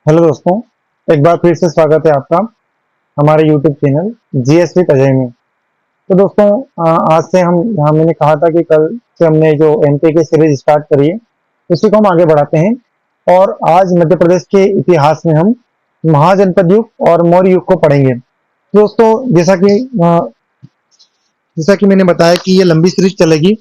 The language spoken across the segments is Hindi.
हेलो दोस्तों, एक बार फिर से स्वागत है आपका हमारे यूट्यूब चैनल जीएसटी अजय में। तो दोस्तों, आज से मैंने कहा था कि कल से हमने जो एमपी की सीरीज स्टार्ट करी है उसी को हम आगे बढ़ाते हैं। और आज मध्य प्रदेश के इतिहास में हम महाजनपद युग और मौर्य युग को पढ़ेंगे। दोस्तों, जैसा कि मैंने बताया कि ये लंबी सीरीज चलेगी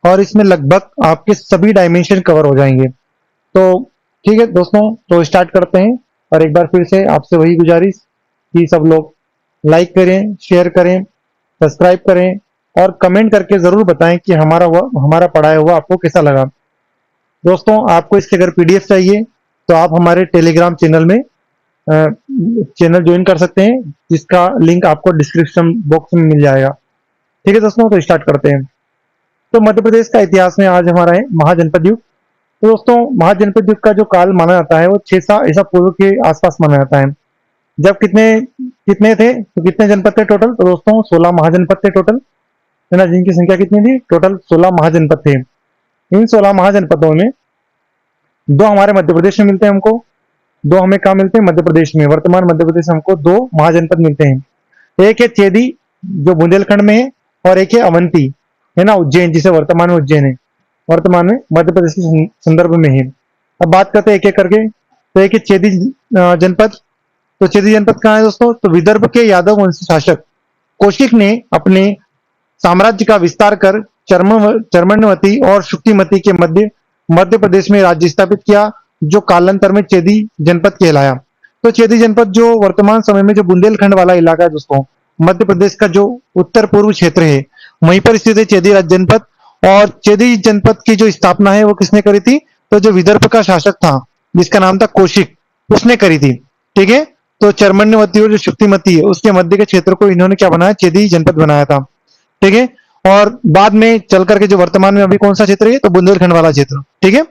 और इसमें लगभग आपके सभी डायमेंशन कवर हो जाएंगे। तो ठीक है दोस्तों, तो स्टार्ट करते हैं। और एक बार फिर से आपसे वही गुजारिश कि सब लोग लाइक करें, शेयर करें, सब्सक्राइब करें और कमेंट करके जरूर बताएं कि हमारा पढ़ाया हुआ आपको कैसा लगा। दोस्तों, आपको इसके अगर पीडीएफ चाहिए तो आप हमारे टेलीग्राम चैनल में चैनल ज्वाइन कर सकते हैं, जिसका लिंक आपको डिस्क्रिप्शन बॉक्स में मिल जाएगा। ठीक है दोस्तों, तो स्टार्ट करते हैं। तो मध्य प्रदेश का इतिहास में आज हमारा है महाजनपद युग। तो दोस्तों, महाजनपद युग का जो काल माना जाता है वो 600 ईसा पूर्व के आसपास माना जाता है। जब कितने कितने थे, तो कितने जनपद थे टोटल? तो दोस्तों 16 महाजनपद थे टोटल, है ना, जिनकी संख्या कितनी थी? टोटल 16 महाजनपद थे। इन 16 महाजनपदों में दो हमारे मध्य प्रदेश में मिलते हैं हमको, दो हमें कहाँ मिलते हैं? मध्य प्रदेश में। वर्तमान मध्य प्रदेश में हमको दो महाजनपद मिलते हैं। एक है चेदी, जो बुंदेलखंड में है, और एक है अवंती, है ना, उज्जैन, जिसे वर्तमान में उज्जैन है, वर्तमान में मध्य प्रदेश के संदर्भ में है। अब बात करते हैं एक एक करके। तो एक है चेदी जनपद। तो चेदी जनपद कहाँ है दोस्तों? तो विदर्भ के यादव वंशी शासक कौशिक ने अपने साम्राज्य का विस्तार कर चर्मण्यवती और शुक्तिमती के मध्य मध्य प्रदेश में राज्य स्थापित किया, जो कालांतर में चेदी जनपद कहलाया। तो चेदी जनपद जो वर्तमान समय में जो बुंदेलखंड वाला इलाका है दोस्तों, मध्य प्रदेश का जो उत्तर पूर्व क्षेत्र है, वहीं पर स्थित है चेदी जनपद। और चेदी जनपद की जो स्थापना है वो किसने करी थी? तो जो विदर्भ का शासक था, जिसका नाम था कौशिक, उसने करी थी। ठीक है। तो चर्मण्यवती और जो शुक्तिमती है उसके मध्य के क्षेत्र को इन्होंने क्या बनाया? चेदी जनपद बनाया था। ठीक है। और बाद में चल करके जो वर्तमान में अभी कौन सा क्षेत्र है? तो बुंदेलखंड वाला क्षेत्र। ठीक है,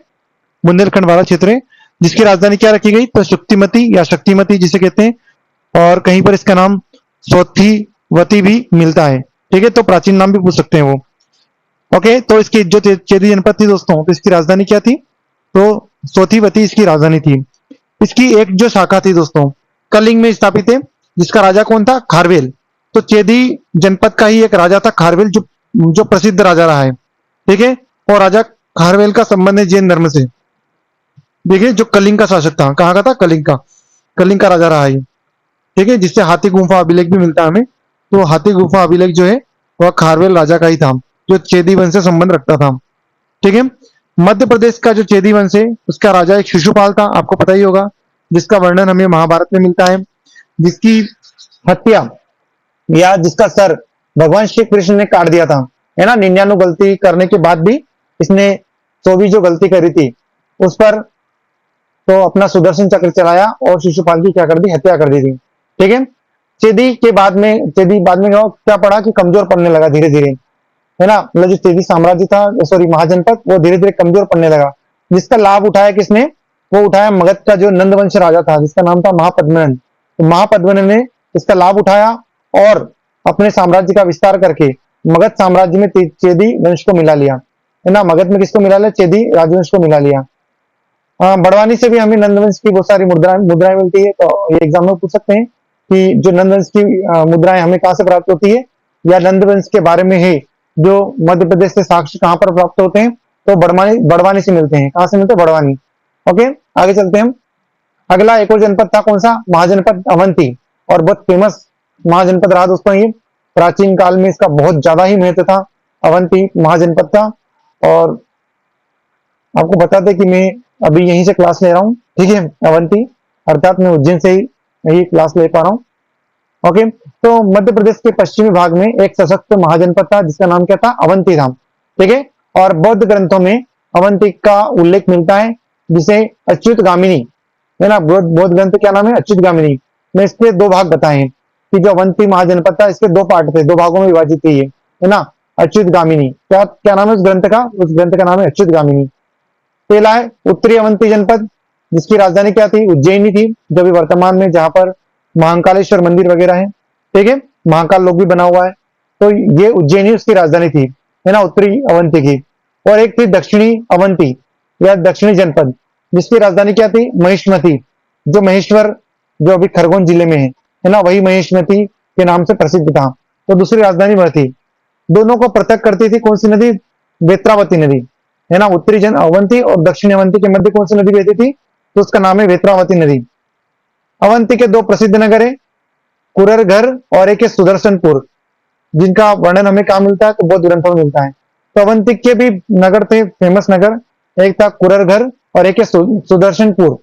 बुंदेलखंड वाला क्षेत्र है, जिसकी राजधानी क्या रखी गई? तो शुक्तिमती या शक्तिमती जिसे कहते हैं, और कहीं पर इसका नाम सोथिवती भी मिलता है। ठीक है, तो प्राचीन नाम भी पूछ सकते हैं वो। ओके, तो इसकी जो चेदी जनपद थी दोस्तों, तो इसकी राजधानी क्या थी? तो सोथिवती इसकी राजधानी थी। इसकी एक जो शाखा थी दोस्तों, कलिंग में स्थापित है, जिसका राजा कौन था? खारवेल। तो चेदी जनपद का ही एक राजा था खारवेल, जो जो प्रसिद्ध राजा रहा है। ठीक है। और राजा खारवेल का संबंध है जैन धर्म से। देखिए, जो कलिंग का शासक था, कहाँ का था? कलिंग का राजा रहा है। ठीक है, जिससे हाथी गुफा अभिलेख भी मिलता है हमें। तो हाथी गुफा अभिलेख जो है वह खारवेल राजा का ही था, जो चेदी वंश से संबंध रखता था। ठीक है। मध्य प्रदेश का जो चेदी वंश है उसका राजा एक शिशुपाल था, आपको पता ही होगा, जिसका वर्णन हमें महाभारत में मिलता है, जिसकी हत्या या जिसका सर भगवान श्री कृष्ण ने काट दिया था, है ना। 99 गलती करने के बाद भी इसने 24 जो गलती करी थी उस पर तो अपना सुदर्शन चक्र चलाया और शिशुपाल की क्या कर दी? हत्या कर दी थी। ठीक है। चेदी बाद में क्या पड़ा कि कमजोर पड़ने लगा धीरे धीरे, है ना। मतलब जो चेदी साम्राज्य था, सॉरी महाजनपद, वो धीरे धीरे कमजोर पड़ने लगा। जिसका लाभ उठाया किसने? वो उठाया मगध का जो नंदवंश राजा था, जिसका नाम था महापद्मनन। तो महापद्मनन ने इसका लाभ उठाया और अपने साम्राज्य का विस्तार करके मगध साम्राज्य में चेदी वंश को मिला लिया, है ना। मगध में किसको मिला लिया? चेदी राजवंश को मिला लिया। बड़वानी से भी हमें नंदवंश की बहुत सारी मुद्राएं मिलती है। तो ये एग्जाम में पूछ सकते हैं कि जो नंदवंश की मुद्राएं हमें कहाँ से प्राप्त होती है, या नंदवंश के बारे में है जो मध्य प्रदेश से साक्ष्य कहाँ पर प्राप्त होते हैं? तो बड़वानी से मिलते हैं। कहाँ से मिलते हैं? बड़वानी। ओके, आगे चलते हैं हम। अगला एक और जनपद था, कौन सा? महाजनपद अवंती। और बहुत फेमस महाजनपद रहा दोस्तों ये। प्राचीन काल में इसका बहुत ज्यादा ही महत्व था, अवंती महाजनपद का। और आपको बता दें कि मैं अभी यहीं से क्लास ले रहा हूँ। ठीक है, अवंती, अर्थात मैं उज्जैन से ही यही क्लास ले पा रहा हूँ। ओके, तो मध्य प्रदेश के पश्चिमी भाग में एक सशक्त महाजनपद था, जिसका नाम क्या था? अवंती था। ठीक है। और बौद्ध ग्रंथों में अवंती का उल्लेख मिलता है, जिसे अच्युत गामिनी, है ना, बौद्ध ग्रंथ क्या नाम है? अच्युत गामिनी में इसके दो भाग बताए हैं कि जो अवंती महाजनपद था इसके दो पार्ट थे, दो भागों में विभाजित थी ये, है ना। अच्युत गामिनी, क्या क्या नाम है उस ग्रंथ का? उस ग्रंथ का नाम है अच्युत गामिनी। पहला है उत्तरी अवंती जनपद, जिसकी राजधानी क्या थी? उज्जैनी थी, जो भी वर्तमान में जहां पर महाकालेश्वर मंदिर वगैरह है। ठीक है, महाकाल लोक भी बना हुआ है। तो ये उज्जैनी उसकी राजधानी थी, है ना, उत्तरी अवंती की। और एक थी दक्षिणी अवंती या दक्षिणी जनपद, जिसकी राजधानी क्या थी? महिष्मती, जो महेश्वर, जो अभी खरगोन जिले में है ना, वही महेशमती के नाम से प्रसिद्ध था। तो दूसरी राजधानी वह थी। दोनों को पृथक करती थी कौन सी नदी? वेत्रावती नदी, है ना। उत्तरी जन अवंती और दक्षिणी अवंती के मध्य कौन सी नदी बहती थी? तो उसका नाम है वेत्रावती नदी। अवंती के दो प्रसिद्ध नगर है, कुररघर और एक है सुदर्शनपुर, जिनका वर्णन हमें कहा मिलता है? तो बौद्ध ग्रंथों में मिलता है। तो अवंती के भी नगर थे, फेमस नगर, एक था कुररघर और एक है सुदर्शनपुर।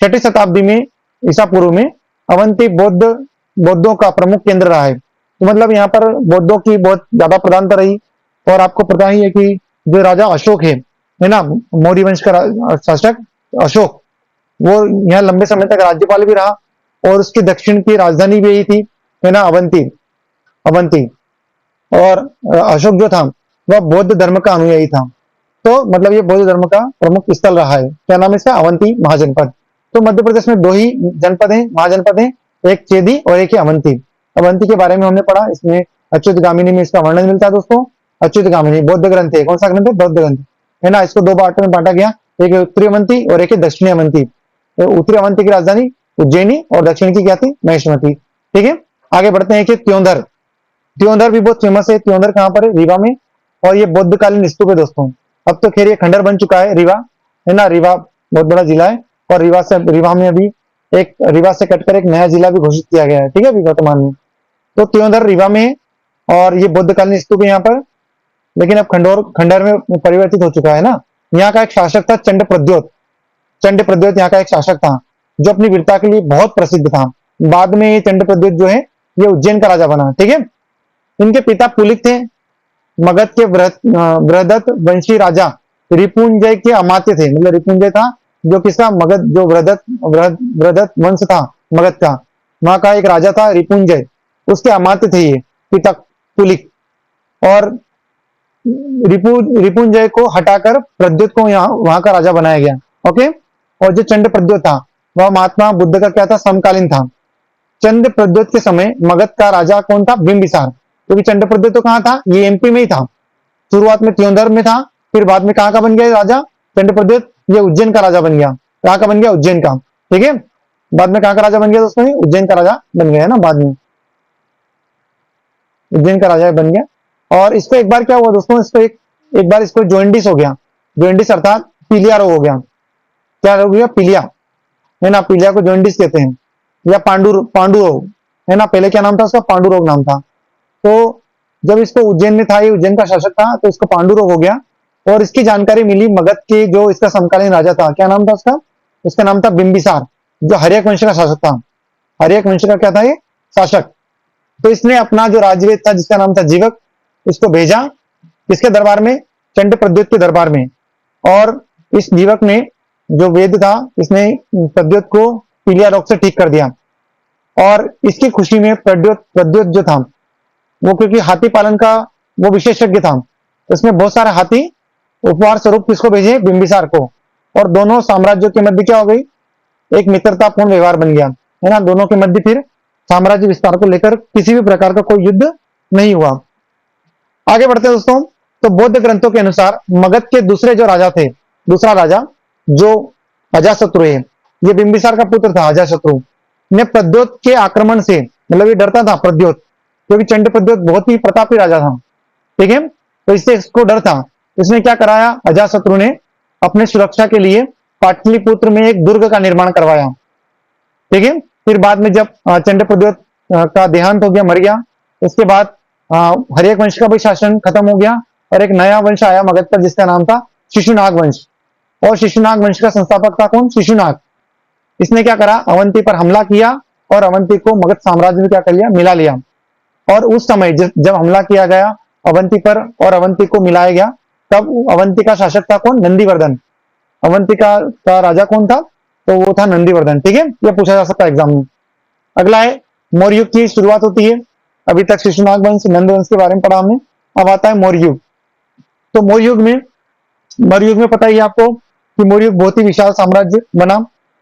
6ठी शताब्दी में ईसा पूर्व में अवंती बौद्धों का प्रमुख केंद्र रहा है। तो मतलब यहाँ पर बौद्धों की बहुत ज्यादा प्रधानता रही। और आपको पता ही है कि जो राजा अशोक है ना, मौर्य वंश का शासक अशोक, वो यहाँ लंबे समय तक राज्यपाल भी रहा और उसकी दक्षिण की राजधानी भी यही थी, है ना, अवंती। अवंती और अशोक जो था वह बौद्ध धर्म का अनुयायी था। तो मतलब ये बौद्ध धर्म का प्रमुख स्थल रहा है। क्या नाम है इसका? अवंती महाजनपद। तो मध्य प्रदेश में दो ही जनपद हैं, महाजनपद हैं, एक चेदी और एक है अवंती। अवंती के बारे में हमने पढ़ा, इसमें अच्युतगामिनी में इसका वर्णन मिलता है दोस्तों। अच्युतगामिनी बौद्ध ग्रंथ है। कौन सा ग्रंथ है? बौद्ध ग्रंथ, है ना। इसको दो पार्ट में बांटा गया, एक है उत्तरी अवंती और एक है दक्षिणी अवंती। तो उत्तरी अवंती की राजधानी उज्जैनी और दक्षिण की क्या थी? महेशमती। ठीक है, आगे बढ़ते हैं कि त्योंधर। त्योंधर भी बहुत फेमस है। त्योंधर कहां पर है? रीवा में। और ये बौद्धकालीन स्तूप है दोस्तों। अब तो खैर ये खंडर बन चुका है रीवा, है ना। रीवा बहुत बड़ा जिला है और रीवा में अभी एक रीवा से कटकर एक नया जिला भी घोषित किया गया है, ठीक है, अभी वर्तमान में। तो त्योंधर रीवा में है और ये बौद्धकालीन स्तूप है यहाँ पर, लेकिन अब खंडर में परिवर्तित हो चुका है ना। यहाँ का एक शासक था चंड प्रद्योत। चंड प्रद्योत यहाँ का एक शासक था जो अपनी वीरता के लिए बहुत प्रसिद्ध था। बाद में ये चंड प्रद्योत जो है ये उज्जैन का राजा बना, ठीक है। इनके पिता पुलिक थे, मगध के बृहदत्त वंशी राजा रिपुंजय के अमात्य थे। मतलब रिपुंजय था जो किसका? मगध, जो बृहदत्त वंश था मगध का, वहां का एक राजा था रिपुंजय, उसके अमात्य थे ये पिता पुलिक। और रिपुंजय को हटाकर प्रद्योत को यहाँ वहां का राजा बनाया गया। ओके। और जो चंड प्रद्योत था वह महात्मा बुद्ध का क्या था? समकालीन था। चंड प्रद्योत के समय मगध का राजा कौन था? बिंबिसार। क्योंकि चंड प्रद्योत तो कहां था? ये एमपी में ही था। शुरुआत में त्योंधर में था, फिर बाद में कहां का बन गया राजा? चंड प्रद्योत। ये उज्जैन का राजा बन गया। कहां का बन गया? उज्जैन का, ठीक है। बाद में कहां का राजा बन गया दोस्तों? उज्जैन का राजा बन गया है ना, बाद में उज्जैन का राजा बन गया। और इसको एक बार क्या हुआ दोस्तों? इसको एक बार इसको जॉइंडिस हो गया। जॉइंडिस अर्थात पीलिया रोग हो गया। क्या रोग हो गया? पीलिया, है ना। पीलिया को जॉइंडिस कहते हैं, या पांडु रोग, है ना। पहले क्या नाम था उसका? पांडु रोग नाम था। तो जब इसको उज्जैन में था, ये उज्जैन का शासक था, तो इसको पांडु रोग हो गया। और इसकी जानकारी मिली मगध के जो इसका समकालीन राजा था, क्या नाम था उसका? उसका नाम था बिंबिसार, जो हर्यक वंश का शासक था। हर्यक वंश का क्या था ये? शासक। तो इसने अपना जो राजवेद था जिसका नाम था जीवक, इसको भेजा किसके दरबार में? चंड प्रद्योत के दरबार में। और इस जीवक ने जो वेद था, इसने प्रद्योत को पीलिया रोग से ठीक कर दिया। और इसकी खुशी में प्रद्योत जो था वो, क्योंकि हाथी पालन का वो विशेषज्ञ था, तो इसने बहुत सारे हाथी उपहार स्वरूप किसको भेजे? बिंबिसार को। और दोनों साम्राज्यों के मध्य क्या हो गई? एक मित्रतापूर्ण व्यवहार बन गया, है ना। दोनों के मध्य फिर साम्राज्य विस्तार को लेकर किसी भी प्रकार का कोई युद्ध नहीं हुआ। आगे बढ़ते हैं दोस्तों। तो बौद्ध ग्रंथों के अनुसार मगध के दूसरे जो राजा थे, दूसरा राजा जो अजाशत्रु है, ये बिंबिसार का पुत्र था अजाशत्रु, ने प्रद्योत के आक्रमण से, मतलब ये डरता था प्रद्योत, क्योंकि चंड प्रद्योत बहुत ही प्रतापी राजा था, ठीक है। तो इससे इसको डर था। इसने क्या कराया? अजाशत्रु ने अपने सुरक्षा के लिए पाटलिपुत्र में एक दुर्ग का निर्माण करवाया, ठीक है। फिर बाद में जब चंड प्रद्योत का देहांत हो गया, मर गया, उसके बाद हर्यक वंश का भी शासन खत्म हो गया और एक नया वंश आया मगध पर जिसका नाम था शिशुनाग वंश। और शिशुनाग वंश का संस्थापक था कौन? शिशुनाग। इसने क्या करा? अवंती पर हमला किया और अवंती को मगध साम्राज्य में क्या कर लिया? मिला लिया। और उस समय जब हमला किया गया अवंती पर और अवंती को मिलाया गया, तब अवंती का शासक था कौन? नंदीवर्धन। अवंती का राजा कौन था? तो वो था नंदीवर्धन, ठीक है। ये पूछा जा सकता है एग्जाम में। अगला है मौर्य युग की शुरुआत होती है। अभी तक शिशुनाग वंश, नंद वंश के बारे में पढ़ा हमने, अब आता है मौर्य युग। तो मौर्य युग में पता ही आपको कि मौर्य युग बहुत ही विशाल साम्राज्य बना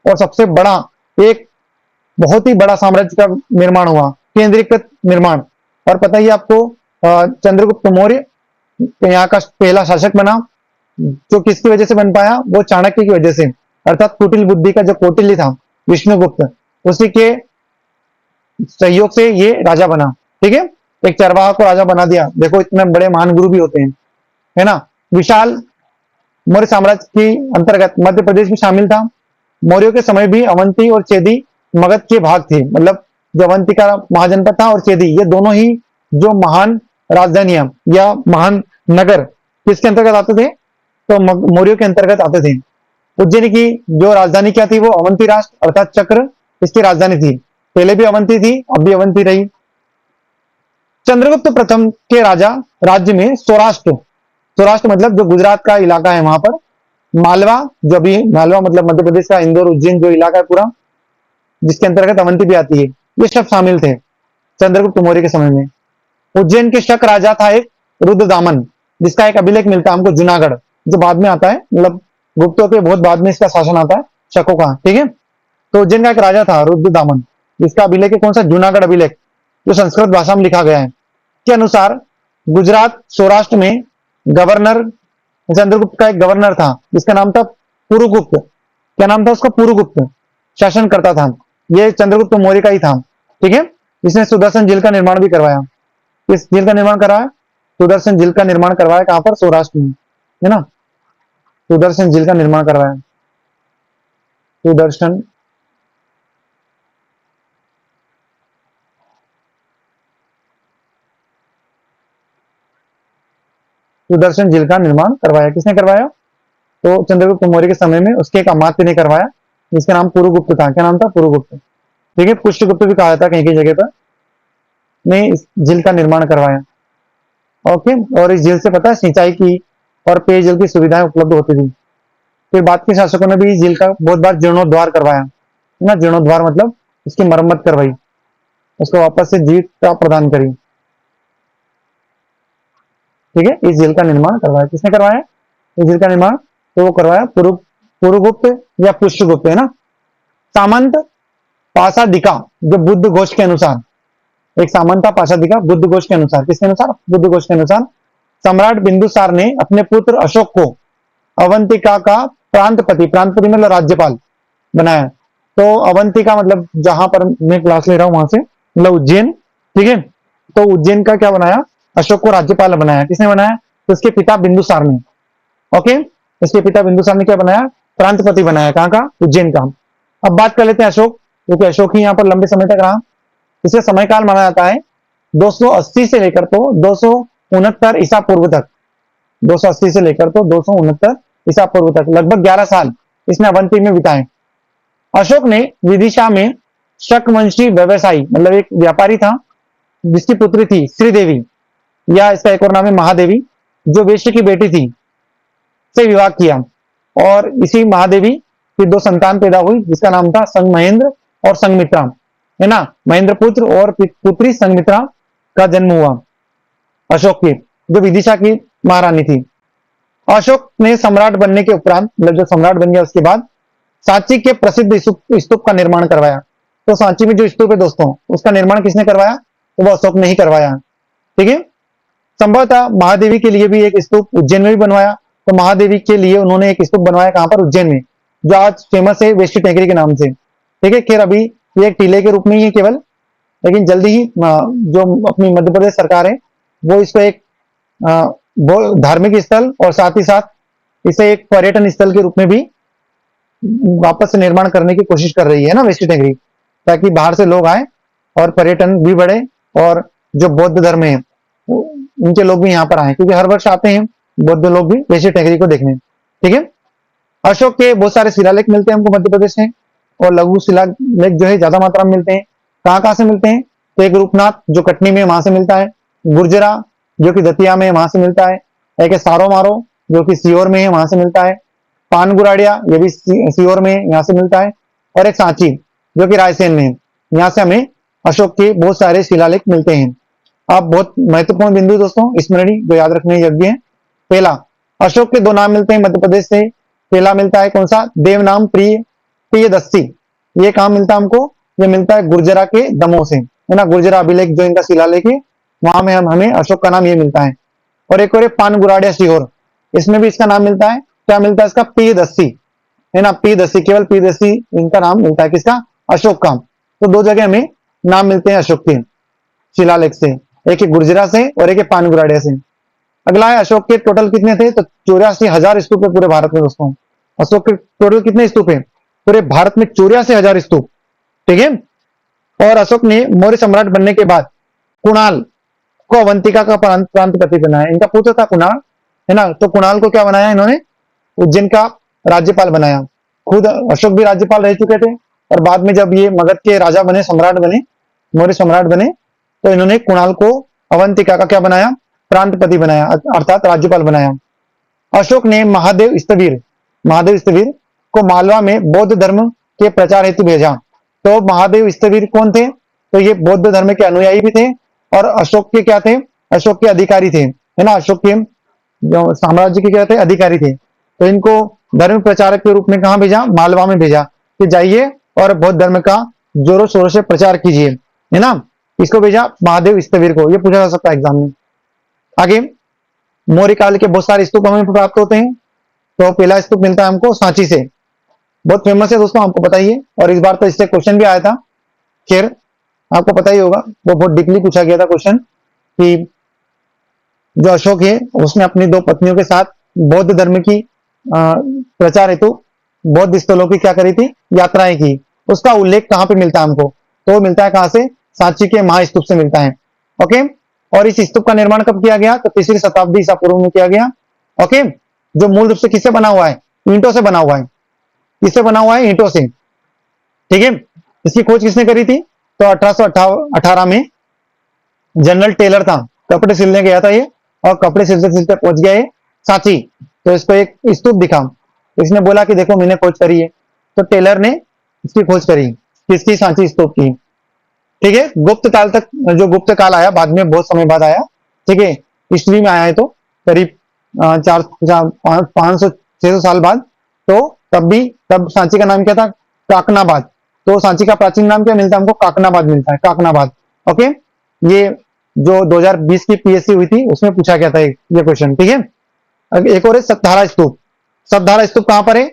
और सबसे बड़ा, एक बहुत ही बड़ा साम्राज्य का निर्माण हुआ, केंद्रीकृत निर्माण। और पता ही आपको चंद्रगुप्त मौर्य यहाँ का पहला शासक बना, जो किसकी वजह से बन पाया? वो चाणक्य की वजह से, अर्थात कुटिल बुद्धि का जो कौटिल्य था विष्णुगुप्त, उसी के सहयोग से ये राजा बना। ठीक है, एक चरवाहा को राजा बना दिया। देखो इतने बड़े महान गुरु भी होते हैं, है ना। विशाल मौर्य साम्राज्य के अंतर्गत मध्य प्रदेश भी शामिल था। मौर्यों के समय भी अवंती और चेदी मगध के भाग थे। मतलब जो अवंती का महाजनपद था और चेदी, ये दोनों ही जो महान राजधानियां या महान नगर किसके अंतर्गत आते थे, तो मौर्यों के अंतर्गत आते थे। उज्जैन की जो राजधानी क्या थी, वो अवंती राष्ट्र अर्थात चक्र इसकी राजधानी थी। पहले भी अवंती थी, अब भी अवंती रही। चंद्रगुप्त प्रथम के राजा राज्य में सौराष्ट्र, सौराष्ट्र मतलब जो गुजरात का इलाका है वहां पर, मालवा, जो भी मालवा मतलब मध्य प्रदेश का इंदौर उज्जैन जो इलाका है पूरा, जिसके अंतर्गत अवंती भी आती है, ये सब शामिल थे चंद्रगुप्त मौर्य के समय में। उज्जैन के शक राजा था एक रुद्रदामन, जिसका एक अभिलेख मिलता है हमको जूनागढ़, जो बाद में आता है, मतलब गुप्तों के बहुत बाद में इसका शासन आता है शकों का। ठीक है, तो उज्जैन का एक राजा था रुद्रदामन, जिसका अभिलेख है कौन सा, जूनागढ़ अभिलेख, जो संस्कृत भाषा में लिखा गया है। के अनुसार गुजरात सौराष्ट्र में गवर्नर, चंद्रगुप्त का एक गवर्नर था जिसका नाम था पुरुगुप्त। क्या नाम था उसका, पुरुगुप्त शासन करता था। ये चंद्रगुप्त मौर्य का ही था। ठीक है, इसने सुदर्शन झील का निर्माण भी करवाया। इस झील का निर्माण कराया, सुदर्शन झील का निर्माण करवाया कहां पर, सौराष्ट्र में, है ना। सुदर्शन झील का निर्माण करवाया, सुदर्शन सुदर्शन झील का निर्माण करवाया। किसने करवाया, तो चंद्रगुप्त मौर्य के समय में उसके एक अमात्य ने करवाया, जिसका नाम पुरुगुप्त था। क्या नाम था, पुरुगुप्त। ठीक है, पुष्यगुप्त भी कहा जाता है कहीं कहीं जगह पर, ने इस झील का निर्माण करवाया। ओके, और इस झील से पता है सिंचाई की और पेयजल की सुविधाएं उपलब्ध होती थी। फिर बाद के शासकों ने भी इस झील का बहुत बार जीर्णोद्वार करवाया, है ना। जीर्णोद्वार मतलब इसकी मरम्मत करवाई, उसको वापस से जीविका प्रदान करी। ठीक है, इस झील का निर्माण करवाया। किसने करवाया इस झील का निर्माण, तो वो करवाया पुरुगुप्त या पुष्यगुप्त, है ना। सामंत पासादिका, जो बुद्ध घोष के अनुसार, एक सामंत था पासादिका बुद्ध घोष के अनुसार। किसके अनुसार, बुद्ध घोष के अनुसार सम्राट बिंदुसार ने अपने पुत्र अशोक को अवंतिका का प्रांतपति, प्रांतपति मतलब राज्यपाल बनाया। तो अवंतिका मतलब जहां पर मैं क्लास ले रहा हूं वहां से, मतलब उज्जैन। ठीक है, तो उज्जैन का क्या बनाया, अशोक को राज्यपाल बनाया। किसने बनाया, तो उसके पिता बिंदुसार ने। ओके, इसके पिता बिंदुसार ने क्या बनाया, प्रांतपति बनाया। कहां का, उज्जैन का। अब बात कर लेते हैं अशोक, क्योंकि अशोक ही यहाँ पर लंबे समय तक रहा। इसे समय काल माना जाता है 280 से लेकर तो 269 ईसा पूर्व तक। 280 से लेकर तो 269 ईसा पूर्व तक, लगभग 11 साल इसने अवंती में बिताए। अशोक ने विदिशा में शकवंशी व्यवसायी, मतलब एक व्यापारी था, जिसकी पुत्री थी श्रीदेवी, या इसका एक और नाम है महादेवी, जो वेश्य की बेटी थी, से विवाह किया। और इसी महादेवी की 2 संतान पैदा हुई, जिसका नाम था संग महेंद्र और संगमित्रा, है ना। महेंद्र पुत्र और पुत्री संगमित्रा का जन्म हुआ अशोक की, जो विदिशा की महारानी थी। अशोक ने सम्राट बनने के उपरांत, मतलब जब सम्राट बन गया उसके बाद, सांची के प्रसिद्ध स्तूप का निर्माण करवाया। तो सांची में जो स्तूप है दोस्तों, उसका निर्माण किसने करवाया, तो वो अशोक ने ही करवाया। ठीक है, संभवतः महादेवी के लिए भी एक स्तूप उज्जैन में भी बनवाया। तो महादेवी के लिए उन्होंने एक स्तूप बनवाया कहां पर, उज्जैन में, जो आज फेमस है वेष्टि टेकरी के नाम से। ठीक है, खैर अभी ये एक टीले के रूप में ही है केवल, लेकिन जल्दी ही जो अपनी मध्य प्रदेश सरकार है वो इसको एक धार्मिक स्थल और साथ ही साथ इसे एक पर्यटन स्थल के रूप में भी वापस से निर्माण करने की कोशिश कर रही है ना वेष्टि टेकरी, ताकि बाहर से लोग आए और पर्यटन भी बढ़े, और जो बौद्ध धर्म है उनके लोग भी यहाँ पर आए, क्योंकि हर वर्ष आते हैं बौद्ध लोग भी वेष्टि टेकरी को देखने। ठीक है, अशोक के बहुत सारे शिलालेख मिलते हैं हमको मध्य प्रदेश में, और लघु शिलालेख जो है ज्यादा मात्रा में मिलते हैं। कहां से मिलते हैं, तो एक रूपनाथ जो कटनी में, वहां से मिलता है। गुर्जरा जो कि दतिया में, वहां से मिलता है। एक सारो मारो जो कि सीहोर में है, वहां से मिलता है। पानगुराड़िया ये भी सीहोर में, यहाँ से मिलता है। और एक सांची जो कि रायसेन में है, यहाँ से हमें अशोक के बहुत सारे शिलालेख मिलते हैं। अब बहुत महत्वपूर्ण बिंदु दोस्तों स्मरणीय जो याद रखने योग्य है। पहला, अशोक के 2 नाम मिलते हैं मध्य प्रदेश से। पहला मिलता है कौन सा, देवनाम प्रियदस्सी। ये कहां मिलता है हमको, ये मिलता है गुर्जरा के दमोह से, है ना। गुर्जरा अभिलेख जो इनका शिलालेख है, वहां में हमें अशोक का नाम ये मिलता है। और एक और पानगुराड़िया सीहोर, इसमें भी इसका नाम मिलता है। क्या मिलता है इसका, प्रियदस्सी, है ना, P10 केवल P10 इनका नाम मिलता है, किसका, अशोक का। तो दो जगह हमें नाम मिलते हैं अशोक के शिलालेख से, एक है गुर्जरा से और एक है पानगुराड़िया से। अगला है अशोक के टोटल कितने थे, तो 84,000 स्तूप है पूरे भारत में दोस्तों। अशोक के टोटल कितने स्तूप है पूरे भारत में, 84,000 स्तूप, ठीक है। और अशोक ने मौर्य सम्राट बनने के बाद कुणाल को अवंतिका का प्रांतपति बनाया। इनका पुत्र था कुणाल, है ना, तो कुणाल को क्या बनाया इन्होंने, उज्जैन का राज्यपाल बनाया। खुद अशोक भी राज्यपाल रह चुके थे, और बाद में जब ये मगध के राजा बने, सम्राट बने, मौर्य सम्राट बने, तो इन्होंने कुणाल को अवंतिका का क्या बनाया, प्रांतपति बनाया, अर्थात राज्यपाल बनाया। अशोक ने महादेव स्थविर को मालवा में बौद्ध धर्म के प्रचार हेतु भेजा। तो महादेव स्थविर कौन थे, तो ये बौद्ध धर्म के अनुयायी भी थे और अशोक के क्या थे, अशोक के अधिकारी थे, है ना, अशोक के जो साम्राज्य के क्या थे, अधिकारी थे। तो इनको धर्म प्रचारक के रूप में कहां भेजा, मालवा में भेजा कि जाइए और बौद्ध धर्म का जोरों शोरों से प्रचार कीजिए, है ना। इसको भेजा महादेव स्थविर को, ये पूछा जा सकता है एग्जाम में। आगे मौर्य काल के बहुत सारे स्तूप हमें प्राप्त होते हैं। तो पहला स्तूप मिलता है हमको सांची से, बहुत फेमस है दोस्तों, आपको पता ही है, और इस बार तो इससे क्वेश्चन भी आया था। खैर आपको पता ही होगा, वो बहुत डीपली पूछा गया था क्वेश्चन कि जो अशोक है उसने अपनी दो पत्नियों के साथ बौद्ध धर्म की प्रचार हेतु बौद्ध स्थलों की क्या करी थी, यात्राएं की। उसका उल्लेख कहां पे मिलता है हमको, तो वो मिलता है कहां से, सांची के महास्तूप से मिलता है। ओके, और इस स्तूप का निर्माण कब किया गया, तो 3री शताब्दी ईसा पूर्व में किया गया। ओके, जो मूल रूप से किससे बना हुआ है, ईंटों से बना हुआ है, किससे बना हुआ है, ईंटों से, ठीक है। इसकी खोज किसने करी थी, तो 1818 में जनरल टेलर था, कपड़े सिलने गया था ये, और कपड़े सिलते सिलते पहुंच गया ये सांची। तो इसको एक स्तूप दिखा, इसने बोला कि देखो मैंने खोज करी है, तो टेलर ने इसकी खोज करी, किसकी, सांची स्तूप की, ठीक है। गुप्त काल तक, जो गुप्त काल आया बाद में, बहुत समय बाद आया, ठीक है, ईस्वी में आया है, तो करीब 500-600 साल बाद। तो तब सांची का नाम क्या था, काकनाबाद। तो सांची का प्राचीन नाम क्या मिलता है हमको, काकनाबाद मिलता है, काकनाबाद। ओके, ये जो 2020 की पीएससी हुई थी उसमें पूछा गया था ये क्वेश्चन, ठीक है। एक और है सतधारा स्तूप। सतधारा स्तूप कहां पर है,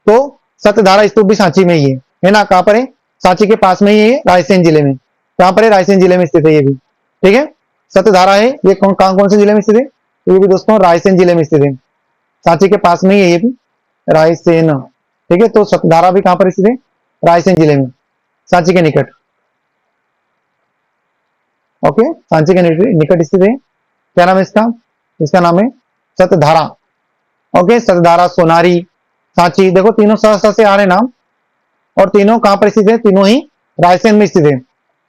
तो सतधारा स्तूप भी सांची में ही है ना, कहां पर है, सांची के पास में ही है, रायसेन जिले में। कहां पर है, रायसेन जिले में स्थित है ये भी, ठीक है। सतधारा है ये कौन से जिले में स्थित है, ये भी दोस्तों रायसेन जिले में स्थित है, सांची के पास में ही है ये भी, रायसेन, ठीक है। तो सतधारा भी कहां पर स्थित है, रायसेन जिले में, सांची के निकट। ओके, सांची के निकट स्थित है। क्या नाम है इसका, इसका नाम है सतधारा। ओके, सतधारा, सोनारी, सांची, देखो तीनों स से आ रहे नाम, और तीनों कहां पर स्थित है, तीनों ही रायसेन में स्थित है,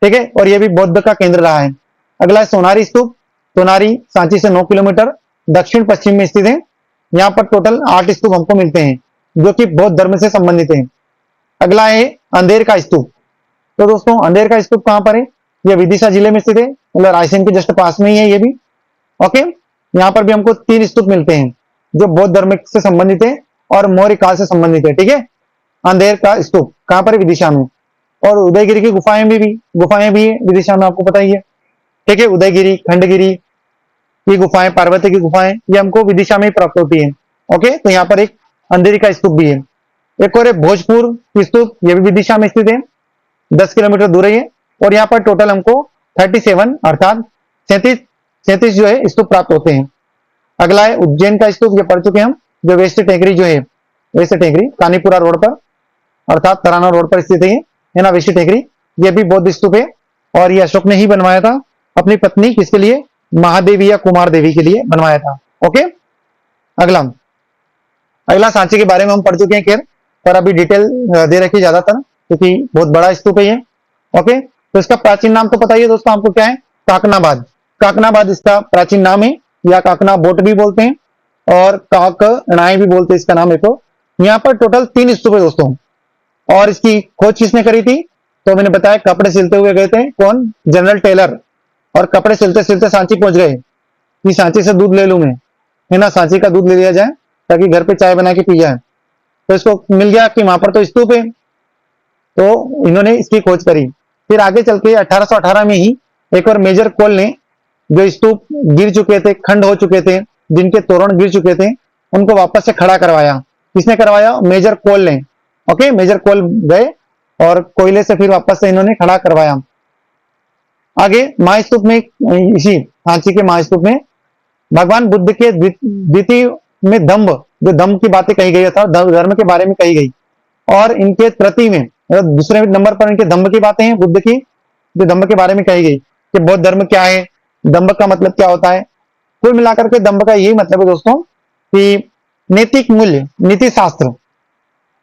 ठीक है। और ये भी बौद्ध का केंद्र रहा है। अगला है सोनारी स्तूप। सोनारी सांची से 9 किलोमीटर दक्षिण पश्चिम में स्थित है। यहाँ पर टोटल 8 स्तूप हमको मिलते हैं जो कि बौद्ध धर्म से संबंधित है। अगला है अंधेर का स्तूप। तो दोस्तों अंधेर का स्तूप कहां पर है, यह विदिशा जिले में स्थित है, मतलब रायसेन के जस्ट पास में ही है ये भी। ओके, यहाँ पर भी हमको 3 स्तूप मिलते हैं जो बौद्ध धर्म से संबंधित है और मौर्य काल से संबंधित है, ठीक है। अंधेर का स्तूप कहां पर है, विदिशा में। और उदयगिरी की गुफाएं भी है विदिशा में, आपको पता ही है, ठीक है। उदयगिरी, खंडगिरी की गुफाएं, पार्वती की गुफाएं, ये हमको विदिशा में ही प्राप्त होती है। ओके, तो यहाँ पर एक अंधेरी का स्तूप भी है। एक और है भोजपुर स्तूप, ये भी विदिशा में स्थित है, 10 किलोमीटर दूर है। और यहाँ पर टोटल हमको 37 अर्थात 37 जो है स्तूप प्राप्त होते हैं। अगला है उज्जैन का स्तूप, ये पढ़ चुके हम, जो वेस्ट टेकरी जो है, वेस्ट टेकरी कानीपुरा रोड पर अर्थात तराना रोड पर स्थित है ना, वेस्ट टेकरी। ये भी बौद्ध स्तूप है और ये अशोक ने ही बनवाया था अपनी पत्नी किसके लिए, महादेवी या कुमार देवी के लिए बनवाया था। ओके, अगला सांची के बारे में हम पढ़ चुके हैं खैर, पर अभी डिटेल दे रखी ज्यादातर क्योंकि बहुत बड़ा स्तूप है ये। ओके, तो इसका प्राचीन नाम तो पता ही है दोस्तों आपको, क्या है, काकनाबाद। काकनाबाद इसका प्राचीन नाम है, या काकना बोट भी बोलते हैं और काकनाई भी बोलते हैं इसका नाम है। तो यहाँ पर टोटल 3 स्तूप है दोस्तों। और इसकी खोज किसने करी थी, तो मैंने बताया कपड़े सिलते हुए गए थे, कौन, जनरल टेलर। और कपड़े सिलते सिलते सांची पहुंच गए कि सांची से दूध ले लूं मैं, है ना, सांची का दूध ले लिया जाए ताकि घर पे चाय बना के पी जाए। तो इसको मिल गया कि वहां पर तो स्तूप है, तो इन्होंने इसकी खोज करी। फिर आगे चल के 1818 में ही एक और मेजर कोल ने जो स्तूप गिर चुके थे, खंड हो चुके थे, जिनके तोरण गिर चुके थे, उनको वापस से खड़ा करवाया। किसने करवाया? मेजर कोल ने। ओके, मेजर कोल गए और कोयले से फिर वापस से इन्होंने खड़ा करवाया। आगे महास्तूप में, इसी सांची के महास्तूप में भगवान बुद्ध के द्वितीय में दम्भ, जो दम्भ की बातें कही गई था, धर्म के बारे में कही गई, और इनके तृतीय में दूसरे नंबर पर इनके दम्भ की बातें हैं, बुद्ध की जो दम्भ के बारे में कही गई कि बौद्ध धर्म क्या है, दम्भ का मतलब क्या होता है। कुल मिलाकर के दम्भ का यही मतलब है दोस्तों कि नैतिक मूल्य, नीति शास्त्र,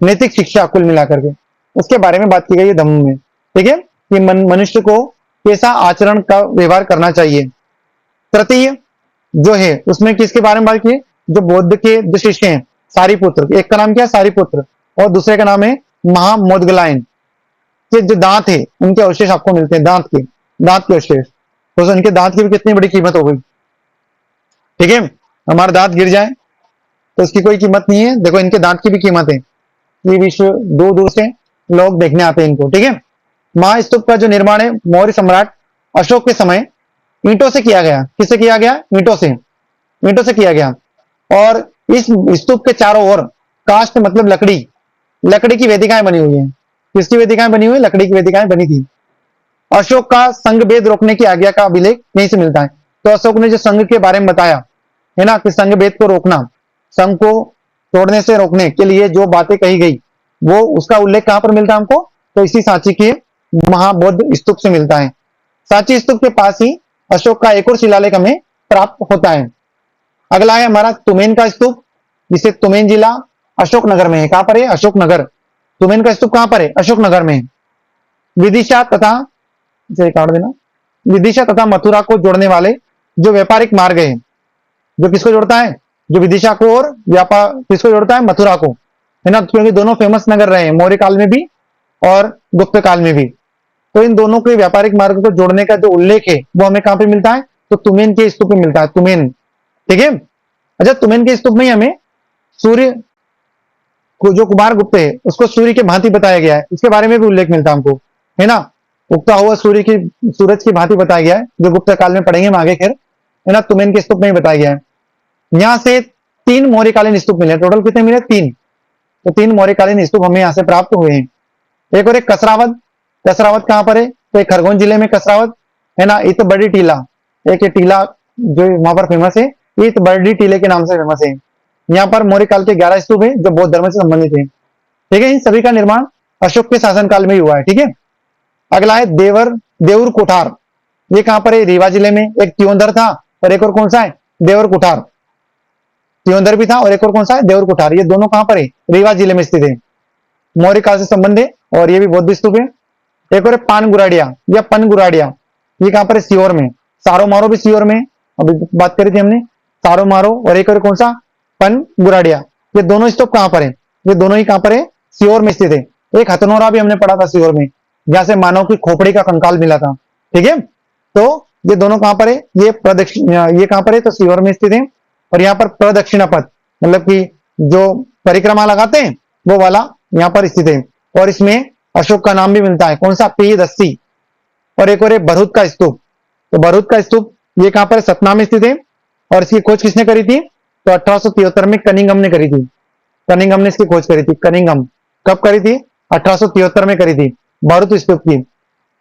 नैतिक शिक्षा, कुल मिलाकर के उसके बारे में बात की गई है दम्भ में। ठीक है, कि मनुष्य को कैसा आचरण का व्यवहार करना चाहिए। तृतीय जो है उसमें किसके बारे में बात की? जो बौद्ध के जो शिष्य हैं, सारिपुत्र, एक का नाम क्या है? सारिपुत्र, और दूसरे का नाम है महामोदगलायन। के जो दांत है उनके अवशेष आपको मिलते हैं, दांत के अवशेष। तो इनके दांत की भी कितनी बड़ी कीमत हो गई। ठीक है, हमारे दांत गिर जाए तो इसकी कोई कीमत नहीं है, देखो इनके दांत की भी कीमत है। ये विश्व दूर दूर से लोग देखने आते हैं इनको। ठीक है, महास्तूप का जो निर्माण है मौर्य सम्राट अशोक के समय ईंटों से किया गया। किससे किया गया? ईंटों से किया गया। और इस स्तूप के चारों ओर काष्ठ मतलब लकड़ी की वेदिकाएं बनी हुई हैं। किसकी वेदिकाएं बनी हुई? लकड़ी की वेदिकाएं बनी थी। अशोक का संघ भेद रोकने की आज्ञा का अभिलेख यहीं से मिलता है। तो अशोक ने जो संघ के बारे में बताया है ना, कि संघ भेद को रोकना, संघ को तोड़ने से रोकने के लिए जो बातें कही गई, वो उसका उल्लेख कहां पर मिलता है हमको? तो इसी सांची के महाबौद्ध स्तूप से मिलता है। सांची स्तूप के पास ही अशोक का एक और शिलालेख हमें प्राप्त होता है। अगला है हमारा तुमेन का स्तूप, जिसे तुमेन जिला अशोकनगर में है। कहां पर है? अशोकनगर। तुमेन का स्तूप कहां पर है? अशोकनगर में। विदिशा तथा, इसे काट देना, विदिशा तथा मथुरा को जोड़ने वाले जो व्यापारिक मार्ग है, जो किसको जोड़ता है? जो विदिशा को और व्यापार किसको जोड़ता है? मथुरा को, है ना, क्योंकि दोनों फेमस नगर रहे हैं मौर्य काल में भी और गुप्त काल में भी। तो इन दोनों के व्यापारिक मार्ग को जोड़ने का जो उल्लेख है वो हमें कहां पे मिलता है? तो तुमेन के स्तूप में मिलता है। तुमेन, ठीक है। अच्छा, तुमेन के स्तूप में ही हमें सूर्य को, जो कुमार गुप्त है उसको सूर्य के भांति बताया गया है, इसके बारे में भी उल्लेख मिलता है हमको, है ना। उगता हुआ सूरज की भांति बताया गया है, जो गुप्त काल में पढ़ेंगे हम आगे, खैर, है ना। तुमेन के स्तूप में ही बताया गया है। यहां से 3 मौर्यकालीन स्तूप मिले। टोटल कितने मिले? 3। तो 3 मौर्यकालीन स्तूप हमें यहां से प्राप्त हुए हैं। एक और एक कसरावत। कसरावत कहां पर है? तो एक खरगोन जिले में कसरावत, है ना। इत बड़ी टीला, एक टीला जो वहां पर फेमस है, इत बड़ी टीले के नाम से फेमस है। यहाँ पर मौर्य काल के 11 स्तूप है जो बौद्ध धर्म से संबंधित है। ठीक है, इन सभी का निर्माण अशोक के शासनकाल में ही हुआ है। ठीक है, अगला है देवर कोठार। ये कहां पर है? रीवा जिले में। एक त्योंदर था और एक और कौन सा है? देवर कोठार। त्योंदर भी था और एक और कौन सा है? देवर कोठार। ये दोनों कहां पर है? रीवा जिले में स्थित है। मौर्य काल से संबंध है और ये भी बौद्ध स्तूप है। एक और है पानगुराडिया या पनगुराडिया। ये कहां पर है? सीहोर में। सारो मारो भी सीहोर में, अभी बात करी थी हमने, सारो मारो। और एक और कौन सा? पनगुराडिया। ये दोनों स्तूप कहां पर है? ये दोनों ही कहां पर है? सीहोर में स्थित है। एक हथनोरा भी हमने पढ़ा था सीहोर में, जहां से मानव की खोपड़ी का कंकाल मिला था। ठीक है, तो ये दोनों कहां पर है? ये कहां पर है? तो सीहोर में स्थित है। और यहाँ पर प्रदक्षिणा पथ, मतलब कि जो परिक्रमा लगाते हैं वो वाला यहाँ पर स्थित है। और इसमें अशोक का नाम भी मिलता है। कौन सा? P10। और एक और है भरूच का स्तूप। तो भरूच का स्तूप ये कहां पर? सतना में स्थित है। और इसकी खोज किसने करी थी? तो 1873 में कनिंघम ने करी थी। कनिंघम ने इसकी खोज करी थी। कनिंघम कब करी थी? 1873 में करी थी, भरूच स्तूप की।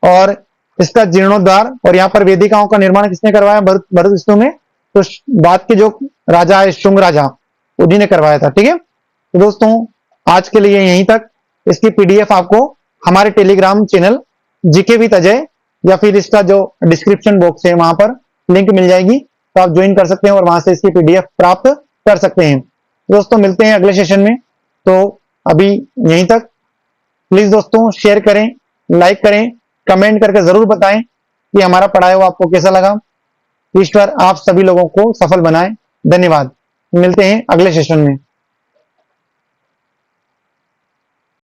और इसका जीर्णोद्धार और यहाँ पर वेदिकाओं का निर्माण किसने करवाया? भरूच स्तूप में। तो बाद के जो राजा है, शुंग राजा, उन्हीं ने करवाया था। ठीक है, तो दोस्तों आज के लिए यहीं तक। इसकी पीडीएफ आपको हमारे Telegram channel GK with Ajay या फिर इसका जो डिस्क्रिप्शन बॉक्स है वहां पर लिंक मिल जाएगी, तो आप ज्वाइन कर सकते हैं और वहां से इसकी पीडीएफ प्राप्त कर सकते हैं। दोस्तों मिलते हैं अगले सेशन में, तो अभी यहीं तक। प्लीज दोस्तों शेयर करें, लाइक करें, कमेंट करके जरूर बताएं कि हमारा पढ़ाया हुआ आपको कैसा लगा। ईश्वर आप सभी लोगों को सफल बनाए। धन्यवाद। मिलते हैं अगले सेशन में।